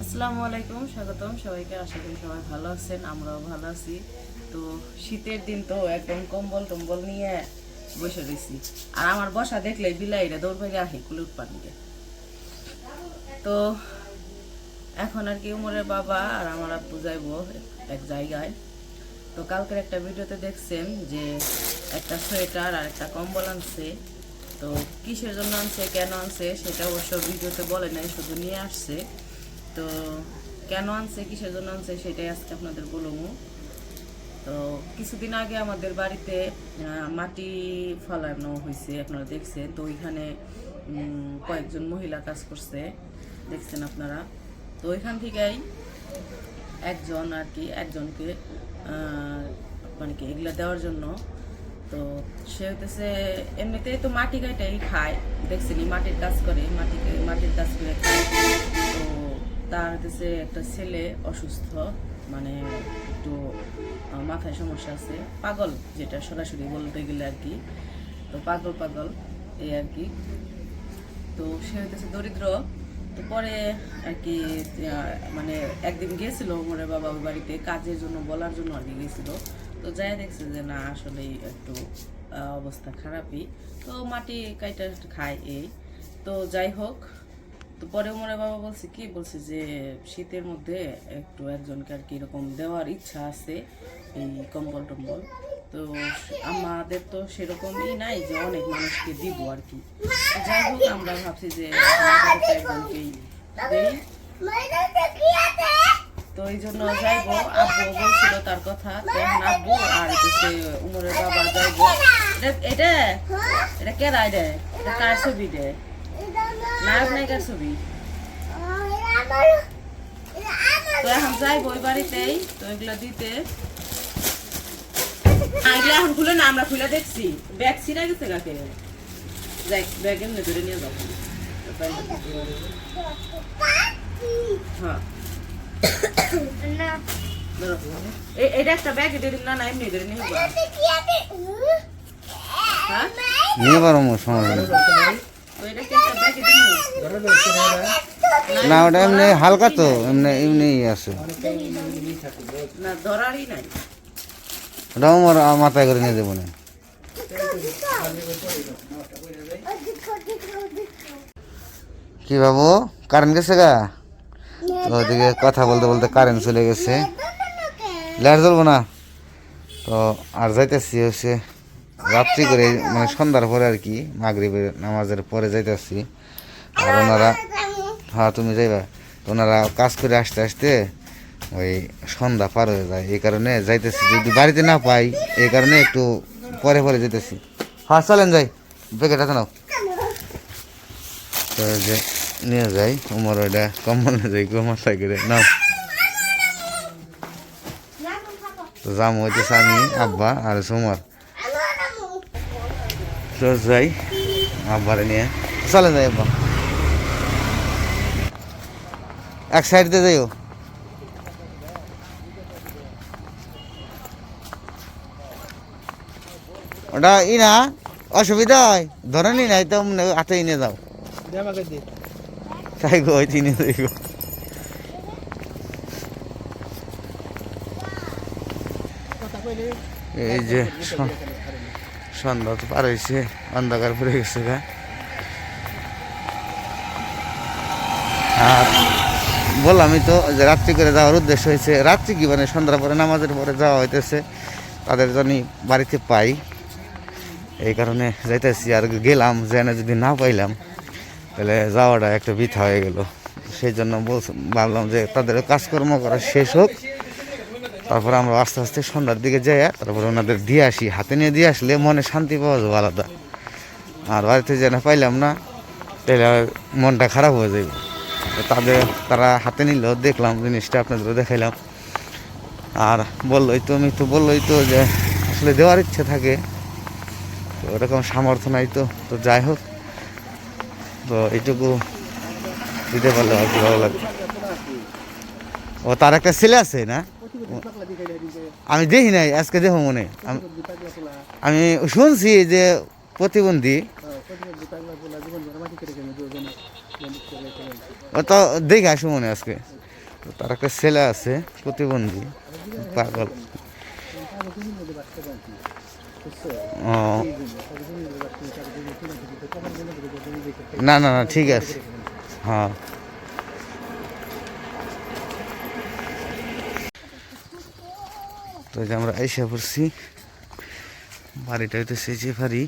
আসসালামু আলাইকুম, স্বাগতম সবাইকে। আশা করি সবাই ভালো আছেন, আমরাও ভালো আছি। তো শীতের দিন তো একদম কম্বল টম্বল নিয়ে বসে রয়েছি। আর আমার বসা দেখলে বিলাইরা দৌড় ভাগে আহে কুলুট পানিতে। তো এখন আর কি উমরের বাবা আর আমার আব্বু যাইবো এক জায়গায়। তো কালকের একটা ভিডিওতে দেখছেন যে একটা সোয়েটার আর একটা কম্বল আনছে। তো কিসের জন্য আনছে, কেন আনছে সেটা অবশ্য ভিডিওতে বলে নাই, শুধু নিয়ে আসছে। তো কেন আনছে, কিসের জন্য আনছে সেটাই আজকে আপনাদের বলবো। তো কিছুদিন আগে আমাদের বাড়িতে মাটি ফালানো হয়েছে, আপনারা দেখছেন। তো ওইখানে কয়েকজন মহিলা কাজ করছে, দেখছেন আপনারা। তো ওইখান থেকেই একজন আর কি একজনকে মানে কি এগুলা দেওয়ার জন্য। তো সে হইতেছে এমনিতেই তো মাটি কাটাই খায়, দেখছেন মাটির কাজ করে, মাটির কাজ করে খায়। তো তার হইতেছে একটা ছেলে অসুস্থ, মানে একটু মাথায় সমস্যা আছে, পাগল, যেটা সরাসরি বলতে গেলে আর কি। তো পাগল পাগল এই আর কি। তো সে হইতেছে দরিদ্র। তো পরে আর কি মানে একদিন গেছিল ওমরের বাবা ওই বাড়িতে কাজের জন্য, বলার জন্য আর কি গেছিল। তো যাই দেখছে যে না আসলেই একটু অবস্থা খারাপই। তো মাটি কাইটা খায় এই। তো যাই হোক, তো পরে ওমরের বাবা বলছে যে শীতের মধ্যে একটু একজনকে আর কি এরকম দেওয়ার ইচ্ছা আছে, এই কম্বল টম্বল। তো আমাদের তো সেরকমই নাই যে অনেক মানুষকে দিব আর কি। যাই হোক, আমরা ভাবছি যে একজনকেই দেই। তো এই জন্য যাইবো, আব্বু বলছিল তার কথা। তো এখন আব্বু আর হচ্ছে উমরের বাবা যাইবো। এটা এটা কে রায় দেয়, এটা কার ছবি দেয়, নায়ক নায়িকার ছবি। তো এখন যাইবো ওই বাড়িতেই, তো এগুলো দিতে। এগুলো এখন খুলে না, আমরা খুলে দেখছি, ব্যাগ ছিঁড়ে গেছে কাকে। যাই ব্যাগ এমনি ধরে নিয়ে যাবো। হ্যাঁ এটা একটা ব্যাগ দিয়ে দিন, না এমনি ধরে নিয়ে হ্যাঁ নিয়ে পারো সমস্যা নেই। তো এটা কি একটা ব্যাগে দিন না ওটা এমনি হালকা, তো এমনি এমনি আছে, না, ধরারই নাই। ওটাও আমার মাথায় করে নিয়ে দেবো না। কি বাবু, কারেন্ট গেছে গা? তো ওদিকে কথা বলতে বলতে কারেন্ট চলে গেছে, লাইট জ্বলবো না। তো আর যাইতেছি হচ্ছে রাত্রি করে, মানে সন্ধ্যার পরে আর কি, মাগরিবের নামাজের পরে যাইতেছি। আর ওনারা, হ্যাঁ তুমি যাইবা, তো ওনারা কাজ করে আসতে আসতে ওই সন্ধ্যা পার হয়ে যায়, এই কারণে যাইতেছি। যদি বাড়িতে না পাই এই কারণে একটু পরে পরে যেতেছি। হ্যাঁ চলেন যাই, প্যাকেট আছে নাও। তো যে নিয়ে যাই, উমর ওইটা কম্বল নিয়ে যাই, কম্বল করে নাও। তো যাম হইতেছে আমি, আব্বা আর সুমর। তো যাই আব্বারে নিয়ে, চলেন যাই আব্বা, এক সাইড দিয়ে যাইও। ওটা ই না অসুবিধা হয়, ধরে নি নাই তো হাতে নিয়ে যাও, তাই গো ওই চিনে যাই গো। এই যে সন্ধ্যা তো পার হয়েছে, অন্ধকার পড়ে গেছে গা। আর বললামই তো যে রাত্রি করে যাওয়ার উদ্দেশ্য হয়েছে, রাত্রি কি মানে সন্ধ্যার পরে নামাজের পরে যাওয়া হইতেছে, তাদের জন্য বাড়িতে পাই এই কারণে যাইতেছি। আর গেলাম যেন যদি না পাইলাম তাহলে যাওয়াটা একটা বৃথা হয়ে গেল। সেই জন্য ভাবলাম যে তাদের কাজকর্ম করা শেষ হোক, তারপরে আমরা আস্তে আস্তে সন্ধ্যার দিকে যাই, তারপরে ওনাদের দিয়ে আসি। হাতে নিয়ে দিয়ে আসলে মনে শান্তি পাওয়া যাবে আলাদা। আর বাড়িতে যেন পাইলাম না তাহলে মনটা খারাপ হয়ে যাবে। তারা হাতে নিল, দেখলাম জিনিসটা, আপনাদেরও দেখাইলাম। আর বললোই তো যে আসলে দেওয়ার ইচ্ছে থাকে, তো ওরকম সামর্থ্য নাই। তো যাই হোক, তো এইটুকু দিতে পারলে আর কি ভালো লাগে। ও তার একটা ছেলে আছে না, আমি দেখি নাই, আজকে দেখো মনে। আমি শুনছি যে প্রতিবন্ধী, ও তো দেখে আসো মনে আজকে। তো তার একটা ছেলে আছে প্রতিবন্ধী পাগল। ও না না না ঠিক আছে, হ্যাঁ। তো যে আমরা আইসা পড়ছি বাড়িটা হইতেছে যে বাড়ি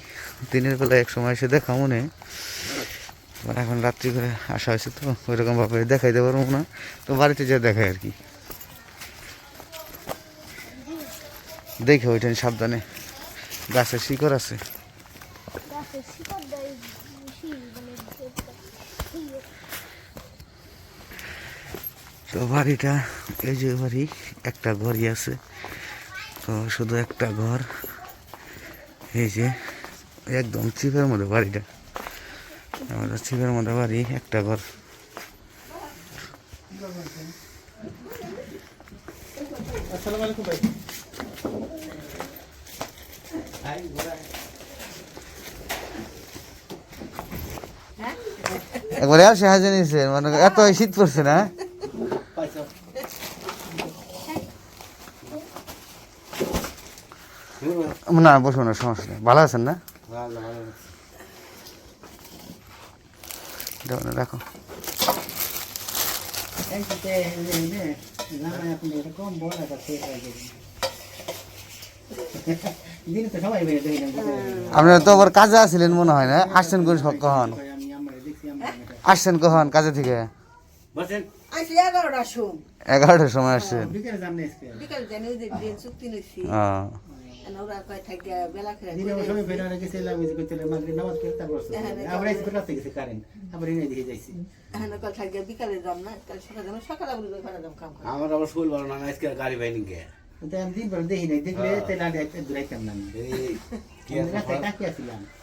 দিনের বেলা এক সময় এসে দেখা মনে, এখন রাত্রি করে আসা হয়েছে তো ওইরকম ভাবে দেখাইতে পারবো না, তো বাড়িতে যা দেখায় আর কি। দেখে ওইটাই সাবধানে, গাছের শিকড় আছে। তো বাড়িটা এই যে বাড়ি, একটা ঘরই আছে, তো শুধু একটা ঘর। এই যে একদম চিপের মধ্যে বাড়িটা, আমাদের চিপের মধ্যে বাড়ি, একটা ঘর। একবারে আর সাহায্য নিয়েছে, মানে এত শীত পড়ছে না। না বসো না, সমস্যা নেই, ভালো আছেন না? রাখো। আপনারা তো আবার কাজে আসছিলেন মনে হয় না? আসছেন কোন কখন? আসছেন কখন কাজে থেকে? 11টার সময় আসছেন। আমার আবার স্কুল ভালো না, আজকে গাড়ি পাইনি গে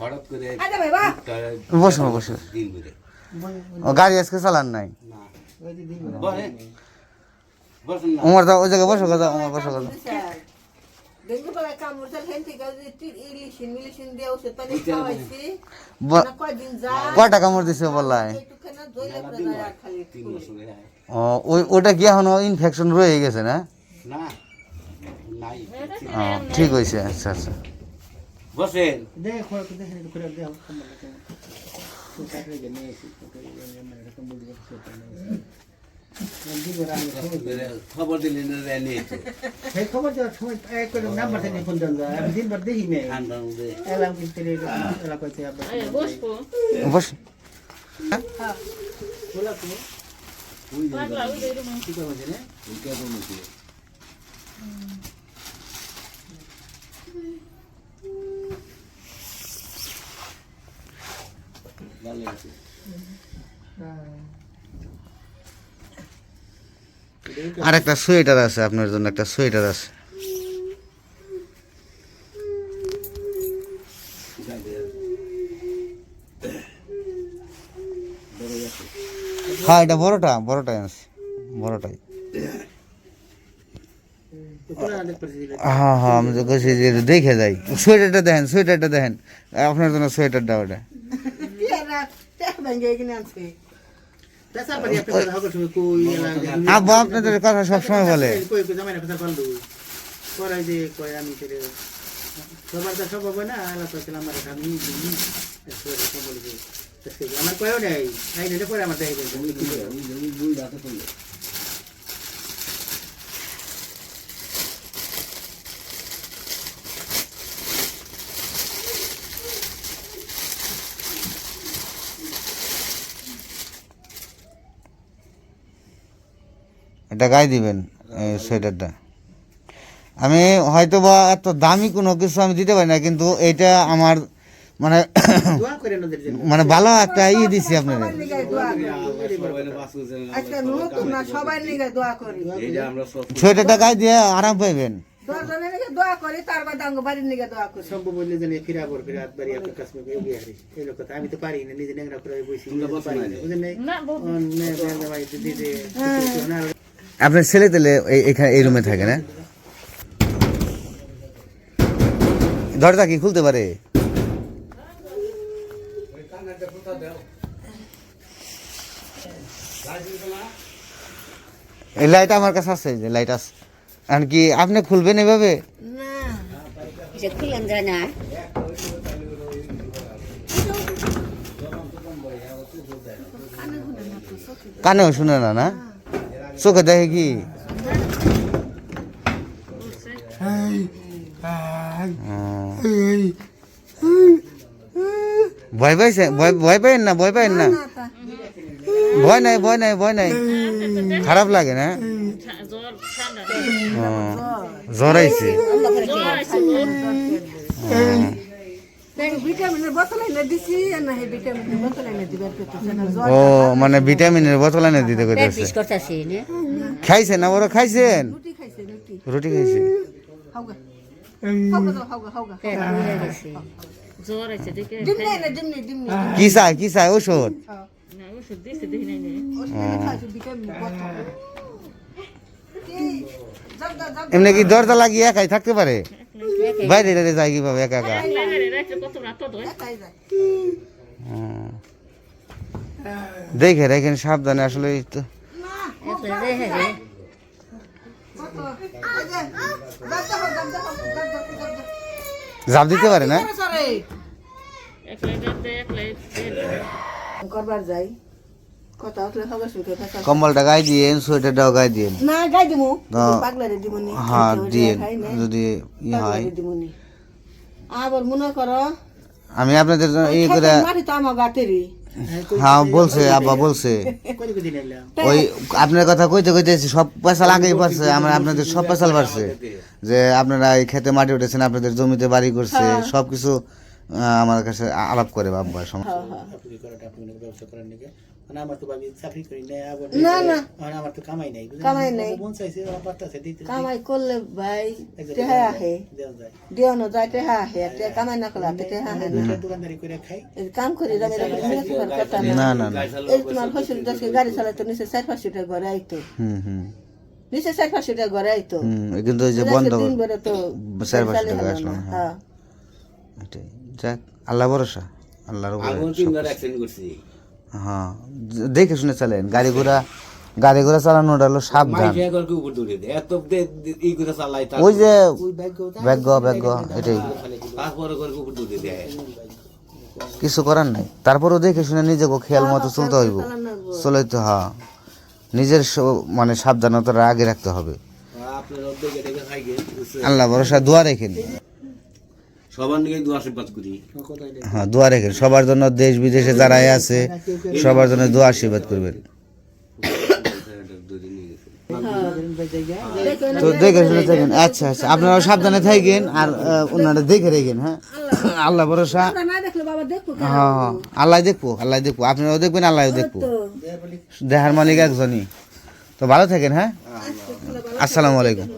হঠাৎ করে বসো বসো। ও গাড়ি আজকে চালান নাই? উমার দা ওই জায়গায় বসো কথা, উমার বসো কথা। কয়টা কামড় দিছে বললাই? ও ওইটা কি এখনো ইনফেকশন রয়ে গেছে না? ও ঠিক হয়েছে, আচ্ছা আচ্ছা। বসেন খবর দিলেন খবর দেওয়ার সময় নাম্বার থেকে ফোন দেন যায়, আমি দিনবার দেখি নেই এলাম কিন্তু এলাকাতে বস। বলা তো কি করবো জানে ভালো আছে। আর একটা সোয়েটার আছে আপনার জন্য, একটা সোয়েটার আছে। হ্যাঁ এটা বড়টা, বড়টাই আছে, বড়টাই। হ্যাঁ হ্যাঁ আমি তো বলছি যে দেখে যাই। সোয়েটারটা দেখেন, সোয়েটারটা দেখেন, আপনার জন্য সোয়েটারটা ওটা। আব্বা আপনাদের কথা সবসময় বলে। আমার কয়ও নেই পরে আমার এটা গায়ে দিবেন এই সোয়েটারটা। আমি হয়তো বা এত দামি কোনো কিছু আমি দিতে পারি না, কিন্তু এটা আমার মানে মানে ভালো একটা ইয়ে দিছি আপনাদের। সোয়েটারটা গায়ে দিয়ে আরাম পাইবেন। আমি তো পারি না, নিজে নেংরা করে বসি। আপনার ছেলে তেলে এখানে এই রুমে থাকে না? দরজা কি খুলতে পারে? এই লাইট আমার কাছে আছে, যে লাইট আছে। আর কি আপনি খুলবেন এভাবে? না এটা খুললাম যায় না কানেও শুনে না, না চোখে দেখে কি? ভয় পাইছে? ভয় পাইন না, ভয় পাইন না, ভয় নাই, ভয় নাই, ভয় নাই। খারাপ লাগে না? জ্বর আইছে। ভিটামিনের বোতল এনে দিছি না, হে ভিটামিনের বোতল এনে দিবার করতেছে না, জ্বর ও মানে ভিটামিনের বোতল এনে দিতে কইতেছে। করতেছি না, খাইছেন না বড়? খাইছেন? রুটি খাইছে রুটি রুটি খাইছে। হাওগা হাওগা দাও, হাওগা হাওগা পেট ভরে গেছে, জ্বর আছে দেখে ডিমনি না, ডিমনি ডিমনি কি চাই, কি চাই? ওষুধ? না ওষুধ দিছে দেখি নাই না, ওষুধ খাইছে ভিটামিনের বোতল কি জব জব এমনি কি দরজা লাগিয়ে একাই থাকতে পারে? বাইরে টাইরে যায় কিভাবে একা একা? খাই যায় দেখে রাখেন সাবধানে, আসলে এই তো একলা রেহে রে কত আজে দাদা দাদা দাদা জাপ দিতে পারে না? সরে করবার যাই কথা হলে হবে সুখে থাকা কম্বলটা গায়ে দিয়েন, সোয়েটারটাও গায়ে দিয়েন। না গাই দিমু না। পাগলারে দিমুনি হ্যাঁ দিয়েন, যদি ই হয়। পাগলারে দিমুনি আবার মনে করো আমি আপনাদের জন্য ই করে, মাটি তো আমার গাতেরই হ্যাঁ বলছে, আব্বা বলছে কই দিন এলাম ওই আপনার কথা কইতে কইতে সব পেশাল আগেই পারছে, আমরা আপনাদের সব পেশাল পারছে যে আপনারা এই খেতে মাটি উঠেছেন, আপনাদের জমিতে বাড়ি করছে, সবকিছু আমার কাছে আলাপ করে আব্বা। আপনি করাটা আপনি ব্যবসা করেন নাকি? মানে আমার তো ভাবি চাকরি করি না, আবার না না মানে আমার তো কামাই নাই, কামাই নাই। মন চাইছে আমার পারতাছে দিতে কামাই করলে ভাই টেহা আহে দেওয়া যায়। দিওনো যায় টেহা আহে তে কামাই না করলে হাতে টেহা আহে না দোকানদারি করে খাই। এই কাম করি রামে রামে মেরে তোমার কথা না না না না, এই তোমার ফসল দেশে গাড়ি চালাতো নিচে 4-5 টাকা ঘরে আইতো হুম নিচে 4-5 টাকা ঘরে আইতো কিন্তু ওই যে বন্ধ দিন ভরে তো 4-5 টাকা আসলো না। হ্যাঁ এটাই, যাক আল্লাহ ভরসা, আল্লাহর উপরে। আগুন 3বার অ্যাক্সিডেন্ট করছি। হ্যাঁ দেখে শুনে চালেন, গাড়ি ঘোড়া চালানোটা হলো সাবধান। মাইশা করকে উপর দৌড়ে দেয়, এত ই করে চালাই তার ওই যে ওই ভাগ্য ব্যাগ এটাই, তারপরে করকে উপর দৌড়ে দেয়। কিছু করার নাই। তারপরও দেখে শুনে নিজেকে খেয়াল মতো চলতে হইব, চলাইতে। হ্যাঁ নিজের মানে সাবধানতাটা আগে রাখতে হবে। আপনার দেখে দেখে খাই গে আল্লাহ ভরসা, দোয়া রেখেন, সবার দিকে দোয়া আশীর্বাদ করি। হ্যাঁ দোয়া রেখেন সবার জন্য, দেশ বিদেশে যারা আছে সবার জন্য দোয়া আশীর্বাদ করবেন। তো দেখে শুনে থাকেন। আচ্ছা আচ্ছা, আপনারাও সাবধানে থাকেন আর ওনারা দেখে রেখেন। হ্যাঁ আল্লাহ ভরসা, না দেখলে বাবা দেখো হ্যাঁ আল্লাহ দেখবো, আল্লাহ দেখবো, আপনারাও দেখবেন, আল্লাহও দেখবো। দেহার মালিক একজনই। তো ভালো থাকেন। হ্যাঁ আসসালামু আলাইকুম।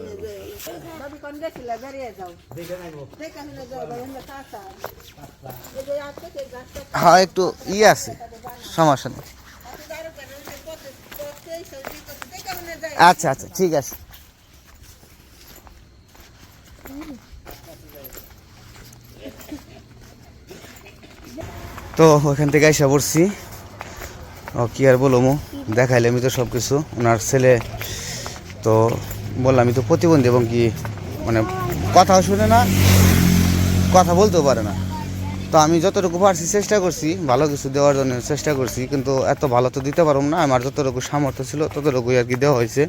বাবু কোন গেছিলা বেরিয়ে যাও দেখে না যাও বাবা না কাঁচা এই যে আজকে কে গাছটা হ্যাঁ একটু আছে, সমস্যা নেই। আচ্ছা আচ্ছা ঠিক আছে। তো ওখান থেকে এসে পড়ছি। ও কি আর বলবো, দেখাইলে আমি তো সব কিছু। ওনার ছেলে তো বললাম আমি তো প্রতিবন্ধী, এবং কি মানে কথাও শুনে না, কথা বলতেও পারে না। তো আমি যতটুকু পারছি চেষ্টা করছি ভালো কিছু দেওয়ার জন্য, চেষ্টা করছি, কিন্তু এত ভালো তো দিতে পারব না। আমার যতটুকু সামর্থ্য ছিল ততটুকুই আর কি দেওয়া হয়েছে।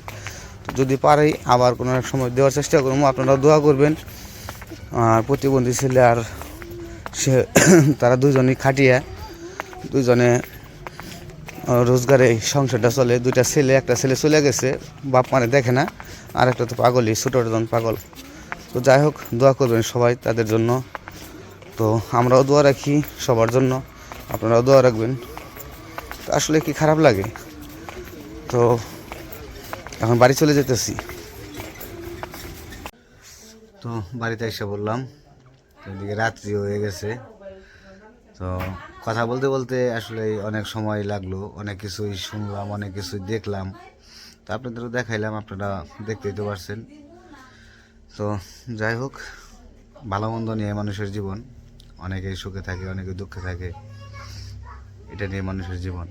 তো যদি পারি আবার কোনো এক সময় দেওয়ার চেষ্টা করবো, আপনারাও দোয়া করবেন। আর প্রতিবন্ধী ছেলে আর সে তারা দুজনই খাটিয়ে, দুজনে রোজগারে সংসারটা চলে। দুইটা ছেলে, একটা ছেলে চলে গেছে, বাপ মানে দেখে না, আর একটা তো পাগলই, ছোটোজন পাগল। তো যাই হোক দোয়া করবেন সবাই তাদের জন্য। তো আমরাও দোয়া রাখি সবার জন্য, আপনারাও দোয়া রাখবেন। তো আসলে কি খারাপ লাগে। তো এখন বাড়ি চলে যেতেছি। তো বাড়িতে এসে বললাম, এদিকে রাত্রি হয়ে গেছে। তো কথা বলতে বলতে আসলে অনেক সময় লাগলো, অনেক কিছুই শুনলাম, অনেক কিছুই দেখলাম। তো আপনাদেরও দেখাইলাম, আপনারা দেখতেই তো পারছেন। তো যাই হোক, ভালো মন্দ নিয়ে মানুষের জীবন, অনেকেই সুখে থাকে, অনেকে দুঃখে থাকে, এটা নিয়ে মানুষের জীবন।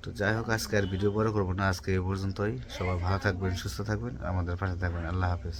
তো যাই হোক আজকে আর ভিডিও বড় করবো না, আজকে এই পর্যন্তই। সবাই ভালো থাকবেন, সুস্থ থাকবেন, আমাদের পাশে থাকবেন। আল্লাহ হাফেজ।